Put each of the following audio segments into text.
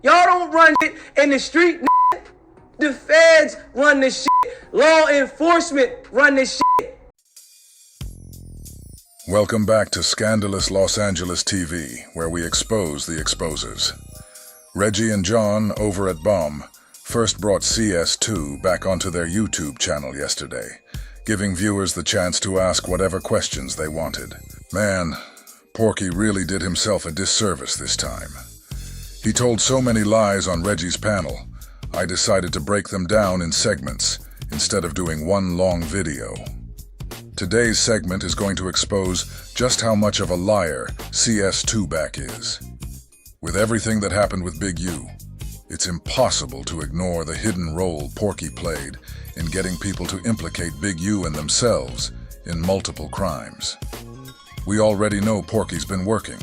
Y'all don't run shit in the street. The feds run this shit. Law enforcement run this shit. Welcome back to Scandalous Los Angeles TV, where we expose the exposers. Reggie and John over at Bomb first brought CS2 back onto their YouTube channel yesterday, giving viewers the chance to ask whatever questions they wanted. Man, Porky really did himself a disservice this time. He told so many lies on Reggie's panel, I decided to break them down in segments instead of doing one long video. Today's segment is going to expose just how much of a liar CS2 back is. With everything that happened with Big U, it's impossible to ignore the hidden role Porky played in getting people to implicate Big U and themselves in multiple crimes. We already know Porky's been working,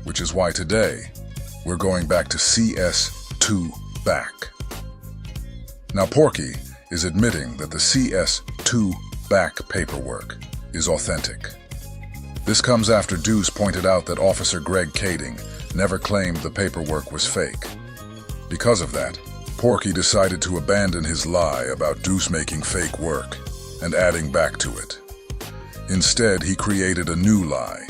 which is why today we're going back to CS2 back. Now Porky is admitting that the CS2 back paperwork is authentic. This comes after Deuce pointed out that Officer Greg Kading never claimed the paperwork was fake. Because of that, Porky decided to abandon his lie about Deuce making fake work and adding back to it. Instead, he created a new lie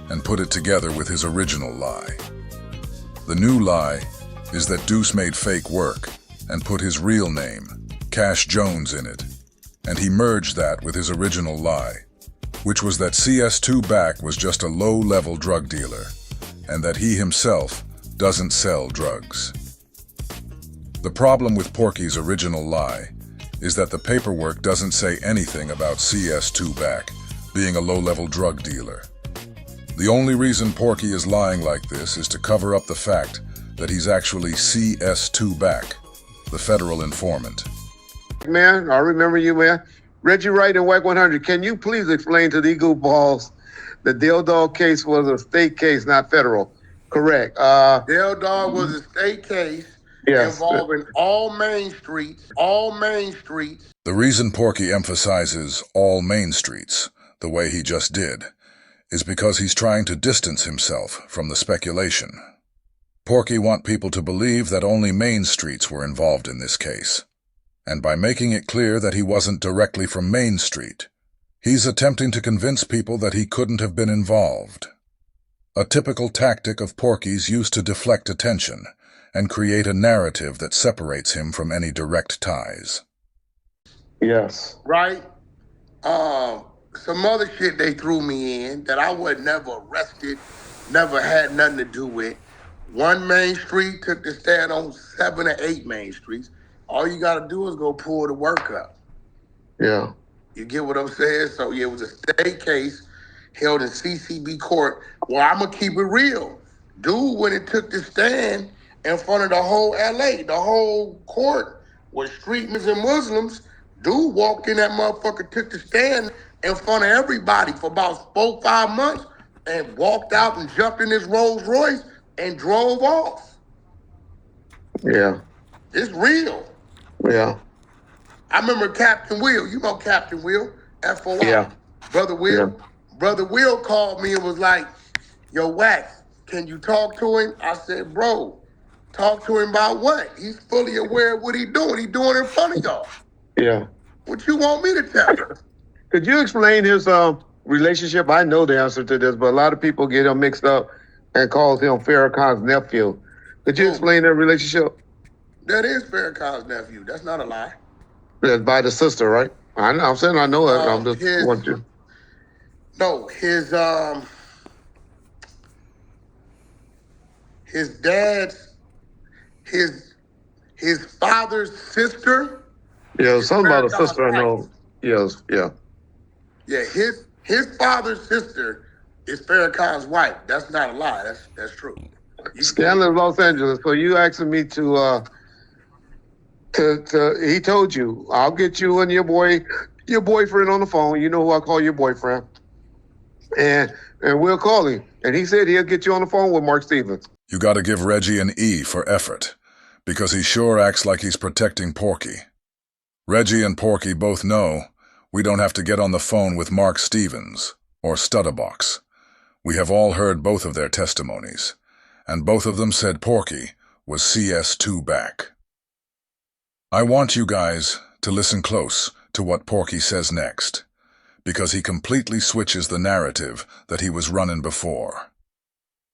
and put it together with his original lie. The new lie is that Deuce made fake work and put his real name, Cash Jones, in it, and he merged that with his original lie, which was that CS2 back was just a low-level drug dealer and that he himself doesn't sell drugs. The problem with Porky's original lie is that the paperwork doesn't say anything about CS2 back being a low-level drug dealer. The only reason Porky is lying like this is to cover up the fact that he's actually CS2 back, the federal informant. Man, I remember you, man. Reggie Wright and WACK100, can you please explain to the goofballs the Dale Dog case was a state case, not federal? Correct. Dale Dog was a state case Yes. involving all main streets. The reason Porky emphasizes all main streets, the way he just did, is because he's trying to distance himself from the speculation. Porky wants people to believe that only main streets were involved in this case. And by making it clear that he wasn't directly from Main Street, he's attempting to convince people that he couldn't have been involved. A typical tactic of Porky's used to deflect attention and create a narrative that separates him from any direct ties. Yes. Right? Some other shit they threw me in that I was never arrested, never had nothing to do with. One Main Street took the stand on 7 or 8 main streets. All you got to do is go pull the work up. Yeah. You get what I'm saying? So, yeah, it was a state case held in CCB court. Well, I'm going to keep it real. Dude, when it took the stand in front of the whole L.A., the whole court with streetmen and Muslims, dude walked in that motherfucker, took the stand in front of everybody for about 4 or 5 months and walked out and jumped in his Rolls Royce and drove off. Yeah. It's real. Yeah. I remember Captain Will. You know Captain Will, FOI. Yeah. Brother Will. Yeah. Brother Will called me and was like, yo, Wax, can you talk to him? I said, bro, talk to him about what? He's fully aware of what he's doing. He's doing it in front of y'all. Yeah. What you want me to tell you? Could you explain his relationship? I know the answer to this, but a lot of people get him mixed up and calls him Farrakhan's nephew. Could you explain their relationship? That is Farrakhan's nephew. That's not a lie. That's by the sister, right? I know. I'm saying I know it. I'm just want you. No, his dad's, his father's sister. Yeah, something about a sister I know. Yes, yeah. Yeah, his father's sister is Farrakhan's wife. That's not a lie. That's true. Scandalous Los Angeles. So you asking me to he told you, I'll get you and your boyfriend on the phone. You know who I call your boyfriend. And we'll call him. And he said he'll get you on the phone with Mark Stevens. You gotta give Reggie an E for effort, because he sure acts like he's protecting Porky. Reggie and Porky both know we don't have to get on the phone with Mark Stevens or Stutterbox. We have all heard both of their testimonies, and both of them said Porky was CS2 back. I want you guys to listen close to what Porky says next, because he completely switches the narrative that he was running before,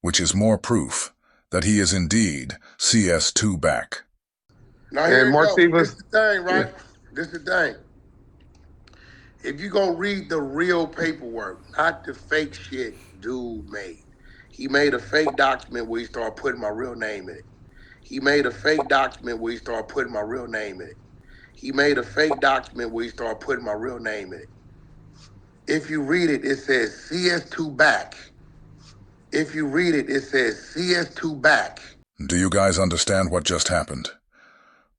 which is more proof that he is indeed CS2 back. Now here And it Mark goes. Stevens. This is the thing, right? This is the thing. If you gonna read the real paperwork, not the fake shit dude made. He made a fake document where he started putting my real name in it. He made a fake document where he started putting my real name in it. He made a fake document where he started putting my real name in it. If you read it, it says CS2 back. If you read it, it says CS2 back. Do you guys understand what just happened?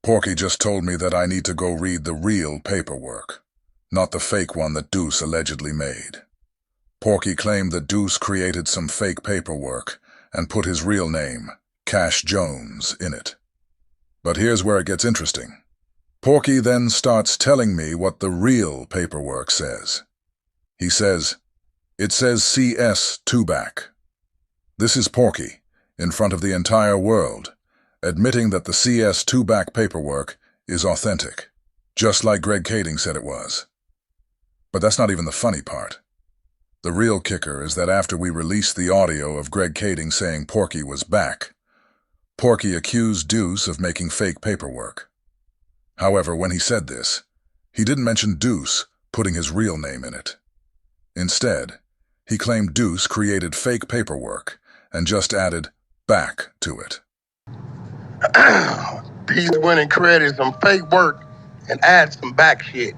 Porky just told me that I need to go read the real paperwork, not the fake one that Deuce allegedly made. Porky claimed that Deuce created some fake paperwork and put his real name, Cash Jones, in it. But here's where it gets interesting. Porky then starts telling me what the real paperwork says. He says, it says CS2 back. This is Porky, in front of the entire world, admitting that the CS2 back paperwork is authentic, just like Greg Kading said it was. But that's not even the funny part. The real kicker is that after we released the audio of Greg Kading saying Porky was back, Porky accused Deuce of making fake paperwork. However, when he said this, he didn't mention Deuce putting his real name in it. Instead, he claimed Deuce created fake paperwork and just added back to it. He's winning credit, some fake work, and add some back shit.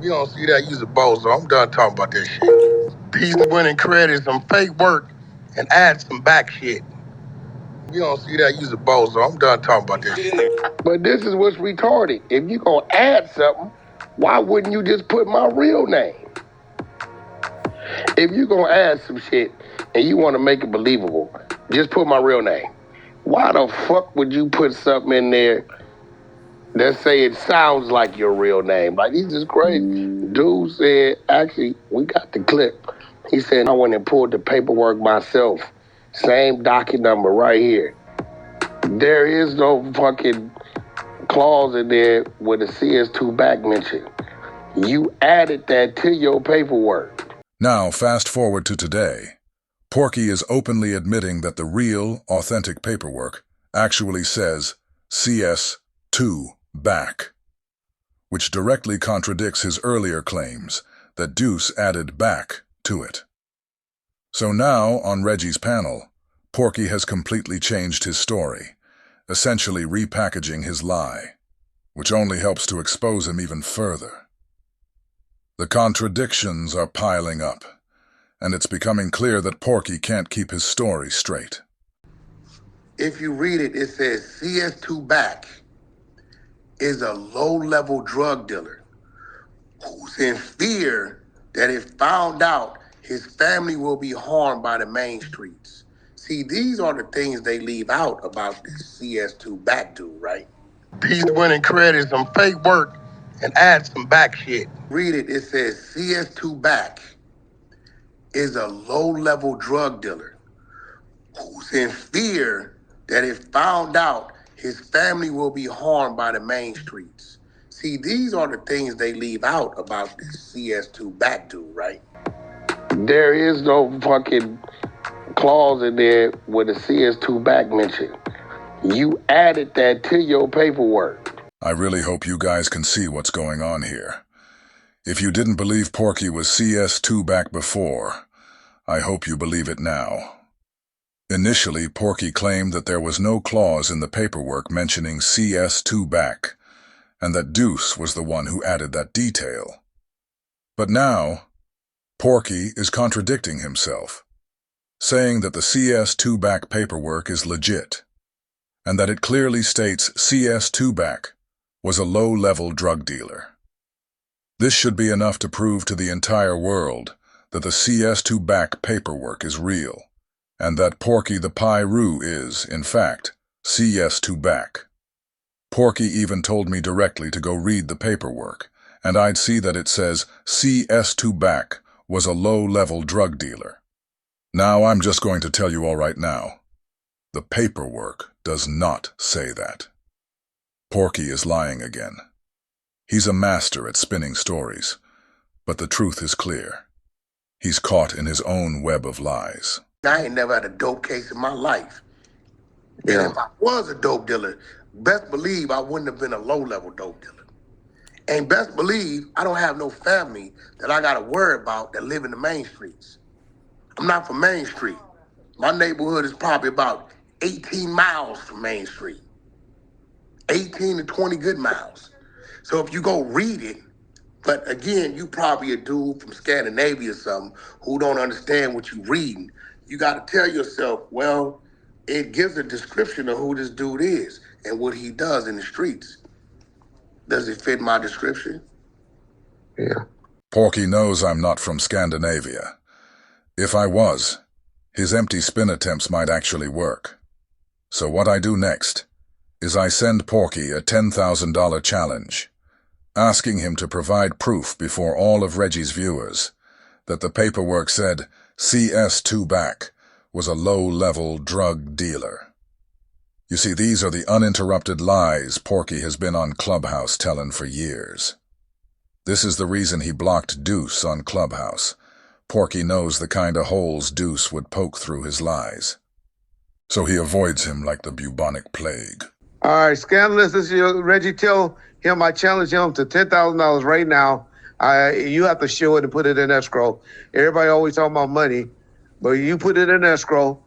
You don't see that, use a bozo. I'm done talking about this shit. He's winning credit, some fake work, and add some back shit. You don't see that, use a bozo. I'm done talking about this shit. But this is what's retarded. If you gonna add something, why wouldn't you just put my real name? If you gonna add some shit and you want to make it believable, just put my real name. Why the fuck would you put something in there that say it sounds like your real name? Like, this is crazy. Dude said, actually, we got the clip. He said, I went and pulled the paperwork myself. Same docket number right here. There is no fucking clause in there with a CS2 back mention. You added that to your paperwork. Now, fast forward to today. Porky is openly admitting that the real, authentic paperwork actually says CS2 back, which directly contradicts his earlier claims that Deuce added back to it. So now, on Reggie's panel, Porky has completely changed his story, essentially repackaging his lie, which only helps to expose him even further. The contradictions are piling up, and it's becoming clear that Porky can't keep his story straight. If you read it, it says CS2 back is a low-level drug dealer who's in fear that if found out, his family will be harmed by the main streets. See, these are the things they leave out about this CS2 back dude, right? He's winning credit, some fake work, and add some back shit. Read it, it says CS2 back is a low-level drug dealer who's in fear that if found out, his family will be harmed by the main streets. See, these are the things they leave out about this CS2 back dude, right? There is no fucking clause in there with a CS2 back mention. You added that to your paperwork. I really hope you guys can see what's going on here. If you didn't believe Porky was CS2 back before, I hope you believe it now. Initially, Porky claimed that there was no clause in the paperwork mentioning CS2 back, and that Deuce was the one who added that detail. But now, Porky is contradicting himself, saying that the CS2 back paperwork is legit, and that it clearly states CS2 back was a low-level drug dealer. This should be enough to prove to the entire world that the CS2 back paperwork is real, and that Porky the Pyru is, in fact, CS2 back. Porky even told me directly to go read the paperwork, and I'd see that it says CS2 back was a low-level drug dealer. Now I'm just going to tell you all right now. The paperwork does not say that. Porky is lying again. He's a master at spinning stories, but the truth is clear. He's caught in his own web of lies. I ain't never had a dope case in my life. Yeah. And if I was a dope dealer, best believe I wouldn't have been a low-level dope dealer. And best believe I don't have no family that I gotta worry about that live in the main streets. I'm not from Main Street. My neighborhood is probably about 18 miles from Main Street. 18 to 20 good miles. So if you go read it, but again, you probably a dude from Scandinavia or something who don't understand what you reading. You got to tell yourself, well, it gives a description of who this dude is and what he does in the streets. Does it fit my description? Yeah. Porky knows I'm not from Scandinavia. If I was, his empty spin attempts might actually work. So what I do next is I send Porky a $10,000 challenge, asking him to provide proof before all of Reggie's viewers that the paperwork said CS2 WACK was a low-level drug dealer. You see, these are the uninterrupted lies Porky has been on Clubhouse telling for years. This is the reason he blocked Deuce on Clubhouse. Porky knows the kind of holes Deuce would poke through his lies. So he avoids him like the bubonic plague. All right, Scandalous, this is your Reggie. Tell him I challenge him to $10,000 right now. You have to show it and put it in escrow. Everybody always talking about money, but you put it in escrow.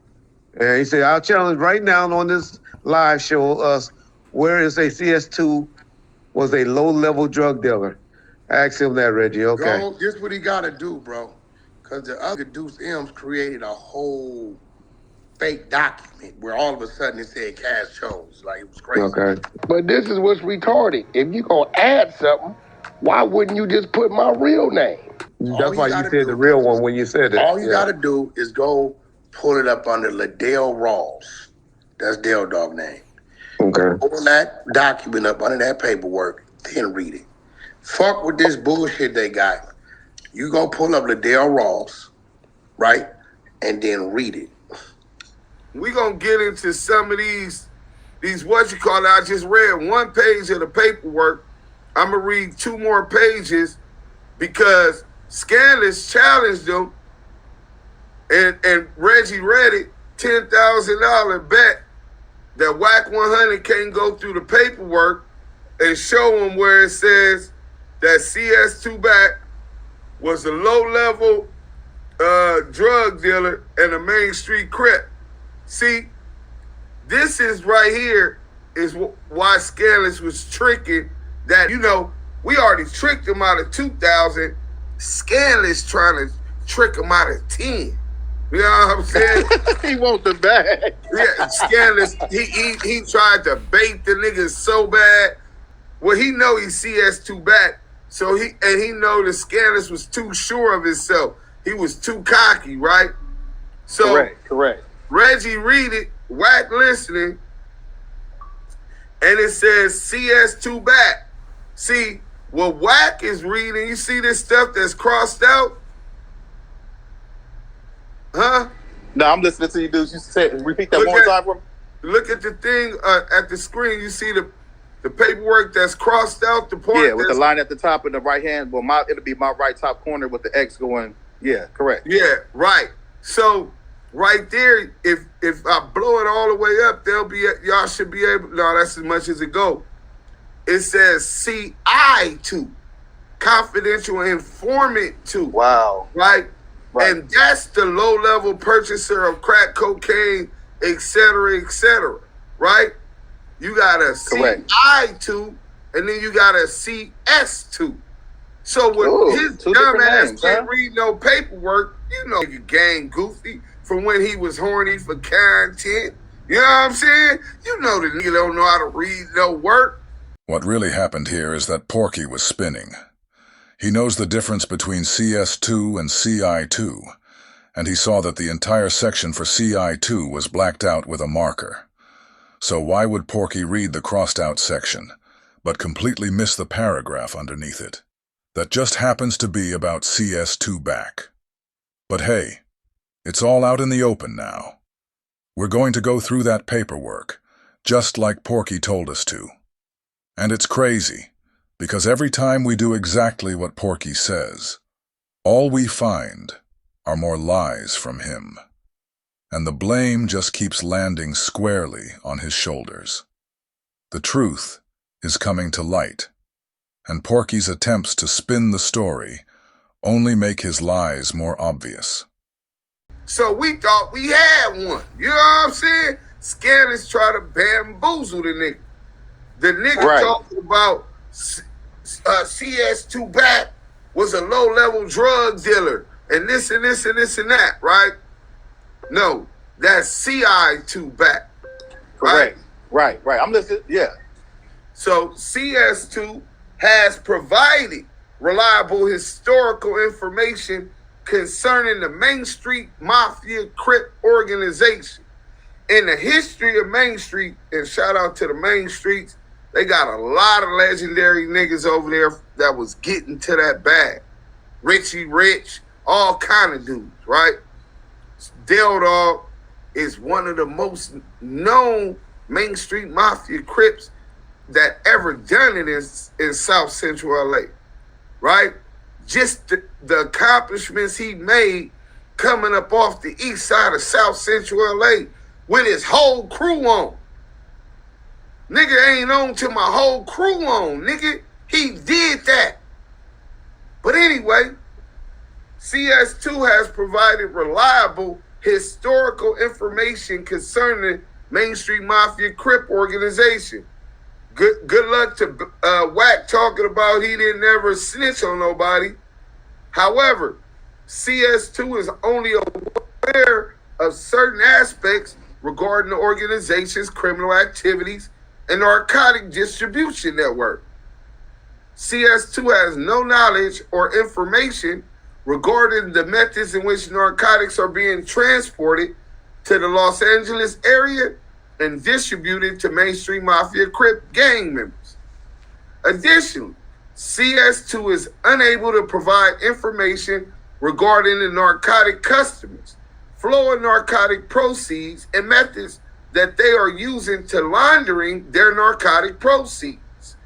And he said, I'll challenge right now on this live show us where is a CS2 was a low-level drug dealer. Ask him that, Reggie. Okay. Go, this what he got to do, bro. Because the other Deuce M's created a whole fake document where all of a sudden it said Cash Jones. Like, it was crazy. Okay. But this is what's retarded. If you gonna add something, why wouldn't you just put my real name? That's why you said the real one when you said it. All you got to do is go pull it up under Liddell Rawls. That's Dale Dog name. Okay. Pull that document up under that paperwork, then read it. Fuck with this bullshit they got. You go pull up Liddell Rawls, right? And then read it. We gonna get into some of these what you call it. I just read one page of the paperwork. I'm gonna read 2 more pages because Scandalous challenged them, and Reggie read it. $10,000 bet that WACK100 can't go through the paperwork and show them where it says that CS2 WACK was a low-level drug dealer and a Main Street Crip. See, this is right here is why Scandalous was tricking that, we already tricked him out of 2,000. Scandalous trying to trick him out of 10. You know what I'm saying? He wants the bag. Yeah, Scandalous, he tried to bait the niggas so bad. Well, he know he CS2 back, so he know the Scandalous was too sure of himself. He was too cocky, right? So Correct. Reggie read it, WACK listening, and it says CS2 back. See, what WACK is reading, you see this stuff that's crossed out? Huh? No, I'm listening to you dudes. You said, repeat that Look one at- time for me. Look at the thing at the screen. You see the paperwork that's crossed out, the part Yeah, with the that's- line at the top in the right hand. Well, it'll be my right top corner with the X going. Yeah, correct. Yeah, right. So right there, if I blow it all the way up, y'all should be able. No, that's as much as it go. It says CI2, confidential informant 2. Wow. Right? Right. And that's the low-level purchaser of crack cocaine, et cetera, right? You got a Correct. CI2, and then you got a CS2. So when Ooh, his 2 dumb different ass names, can't huh? read no paperwork, nigga gang goofy from when he was horny for content. You know what I'm saying? The nigga don't know how to read no work. What really happened here is that Porky was spinning. He knows the difference between CS2 and CI2, and he saw that the entire section for CI2 was blacked out with a marker. So why would Porky read the crossed-out section, but completely miss the paragraph underneath it? That just happens to be about CS2 WACK. But hey, it's all out in the open now. We're going to go through that paperwork, just like Porky told us to. And it's crazy, because every time we do exactly what Porky says, all we find are more lies from him. And the blame just keeps landing squarely on his shoulders. The truth is coming to light, and Porky's attempts to spin the story only make his lies more obvious. So we thought we had one. You know what I'm saying? Scanners try to bamboozle the nigga. The nigga Right. talking about CS2 back was a low-level drug dealer and this and this and this and that, right? No, that's CI2 back. Right? Right. I'm listening. Yeah. So CS2 has provided reliable historical information concerning the Main Street Mafia Crip organization. In the history of Main Street, and shout out to the Main Streets, they got a lot of legendary niggas over there that was getting to that bag. Richie Rich, all kind of dudes, right? Dale Dog is one of the most known Main Street Mafia Crips that ever done it in South Central LA, right? Just the accomplishments he made coming up off the east side of South Central LA with his whole crew on. Nigga ain't on till my whole crew on, nigga. He did that. But anyway, CS2 has provided reliable historical information concerning Main Street Mafia Crip organization. Good luck to WACK talking about he didn't ever snitch on nobody. However, CS2 is only aware of certain aspects regarding the organization's criminal activities and narcotic distribution network. CS2 has no knowledge or information regarding the methods in which narcotics are being transported to the Los Angeles area and distributed to Main Street Mafia Crip gang members. Additionally, CS2 is unable to provide information regarding the narcotic customers, flow of narcotic proceeds, and methods that they are using to laundering their narcotic proceeds.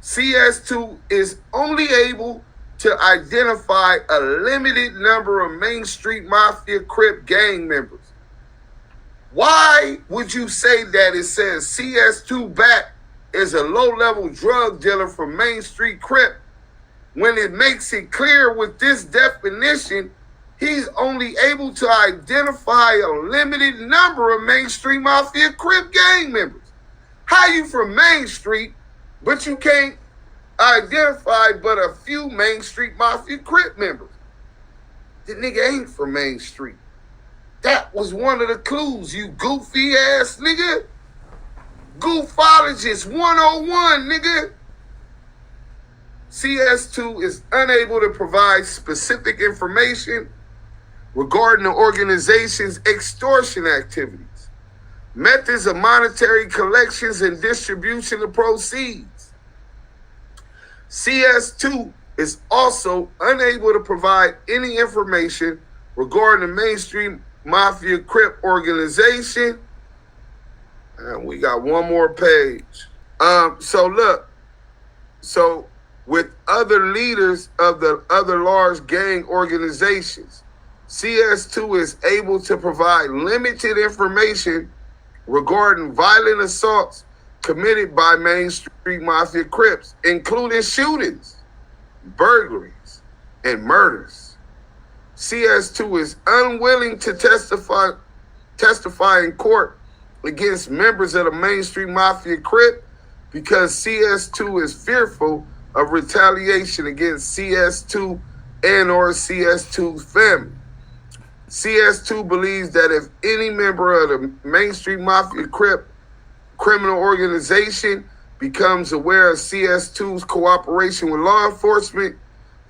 CS2 is only able to identify a limited number of Main Street Mafia Crip gang members. Why would you say that it says CS2 back is a low-level drug dealer from Main Street Crip when it makes it clear with this definition he's only able to identify a limited number of Main Street Mafia Crip gang members? How you from Main Street, but you can't identify but a few Main Street Mafia Crip members? The nigga ain't from Main Street. That was one of the clues, you goofy ass nigga. Goofologist 101, nigga. CS2 is unable to provide specific information regarding the organization's extortion activities, methods of monetary collections and distribution of proceeds. CS2 is also unable to provide any information regarding the Main Street Mafia Crip organization. And we got one more page. So with other leaders of the other large gang organizations, CS2 is able to provide limited information regarding violent assaults committed by Main Street Mafia Crips, including shootings, burglaries, and murders. CS2 is unwilling to testify in court against members of the Main Street Mafia Crip because CS2 is fearful of retaliation against CS2 and or CS2's family. CS2 believes that if any member of the Main Street Mafia Crip criminal organization becomes aware of CS2's cooperation with law enforcement,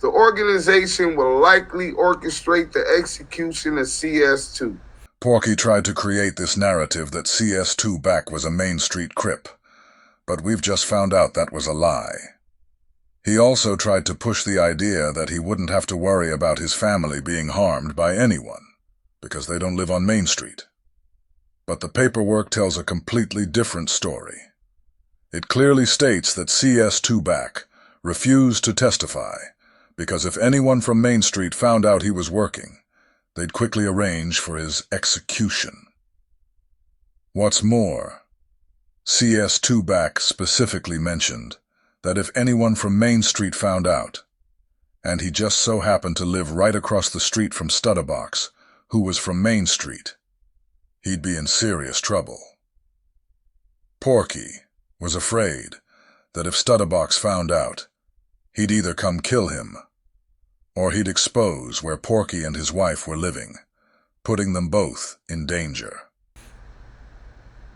the organization will likely orchestrate the execution of CS2. Porky tried to create this narrative that CS2 back was a Main Street Crip, but we've just found out that was a lie. He also tried to push the idea that he wouldn't have to worry about his family being harmed by anyone, because they don't live on Main Street. But the paperwork tells a completely different story. It clearly states that CS2 WACK refused to testify because if anyone from Main Street found out he was working, they'd quickly arrange for his execution. What's more, CS2 WACK specifically mentioned that if anyone from Main Street found out, and he just so happened to live right across the street from Stutterbox, who was from Main Street, he'd be in serious trouble. Porky was afraid that if Stutterbox found out, he'd either come kill him, or he'd expose where Porky and his wife were living, putting them both in danger.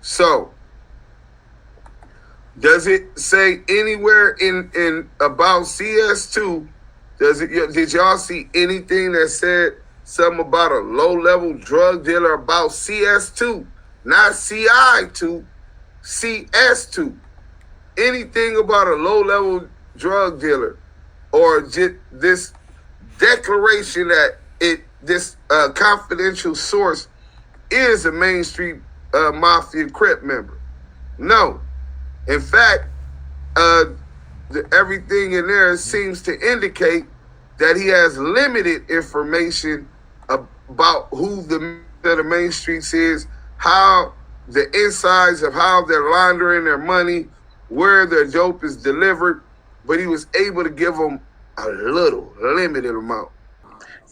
So, does it say anywhere in about CS2, did y'all see anything that said something about a low-level drug dealer about CS2? Not CI2, CS2. Anything about a low-level drug dealer, or just this declaration that this confidential source is a Main Street Mafia Crip member? No. In fact, everything in there seems to indicate that he has limited information about who the Main Streets is, how the insides of how they're laundering their money, where their dope is delivered, but he was able to give them a limited amount.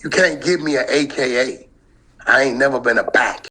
You can't give me an AKA. I ain't never been a back.